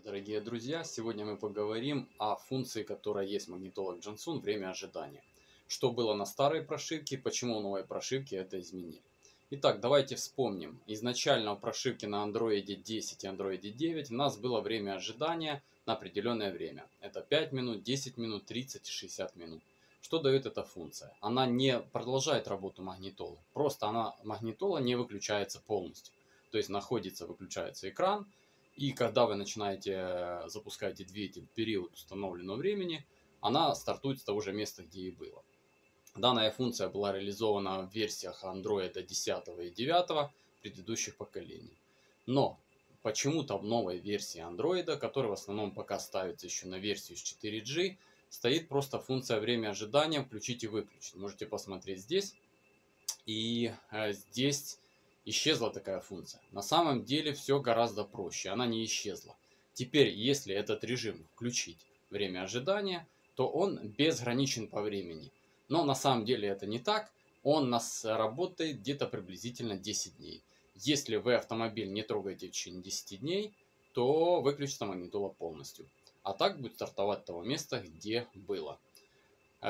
Дорогие друзья, сегодня мы поговорим о функции, которая есть в магнитолах Jansun время ожидания. Что было на старой прошивке, почему новые прошивки это изменили. Итак, давайте вспомним. Изначально в прошивке на Android 10 и Android 9 у нас было время ожидания на определенное время. Это 5 минут, 10 минут, 30 и 60 минут. Что дает эта функция? Она не продолжает работу магнитолы. Просто магнитола не выключается полностью. То есть находится, выключается экран. И когда вы начинаете запускать двигатель в период установленного времени, она стартует с того же места, где и было. Данная функция была реализована в версиях Android 10 и 9 предыдущих поколений. Но почему-то в новой версии Android, которая в основном пока ставится еще на версию с 4G, стоит просто функция время ожидания включить и выключить. Можете посмотреть здесь. И здесь исчезла такая функция. На самом деле все гораздо проще. Она не исчезла. Теперь, если этот режим включить время ожидания, то он безграничен по времени. Но на самом деле это не так. Он у нас работает где-то приблизительно 10 дней. Если вы автомобиль не трогаете в течение 10 дней, то выключится магнитола полностью. А так будет стартовать с того места, где было.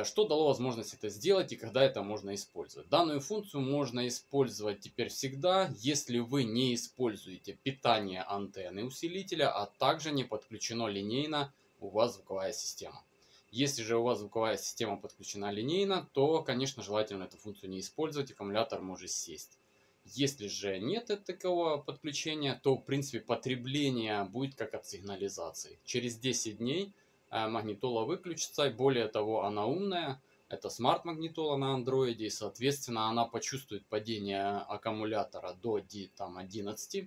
Что дало возможность это сделать и когда это можно использовать? Данную функцию можно использовать теперь всегда, если вы не используете питание антенны усилителя, а также не подключено линейно у вас звуковая система. Если же у вас звуковая система подключена линейно, то, конечно, желательно эту функцию не использовать, аккумулятор может сесть. Если же нет такого подключения, то, в принципе, потребление будет как от сигнализации. Через 10 дней магнитола выключится, и более того, она умная, это смарт-магнитола на андроиде, и, соответственно, она почувствует падение аккумулятора до 11,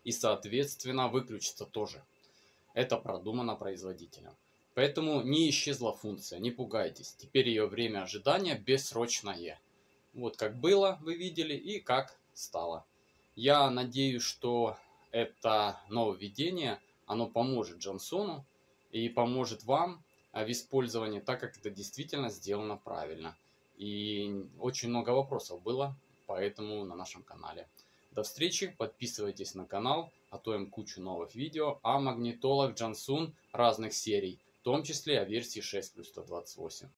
и, соответственно, выключится тоже. Это продумано производителем. Поэтому не исчезла функция, не пугайтесь. Теперь ее время ожидания бессрочное. Вот как было, вы видели, и как стало. Я надеюсь, что это нововведение, оно поможет Джансону и поможет вам в использовании, так как это действительно сделано правильно. И очень много вопросов было, поэтому на нашем канале. До встречи, подписывайтесь на канал, готовим кучу новых видео о магнитолах Jansun разных серий, в том числе о версии 6 плюс 128.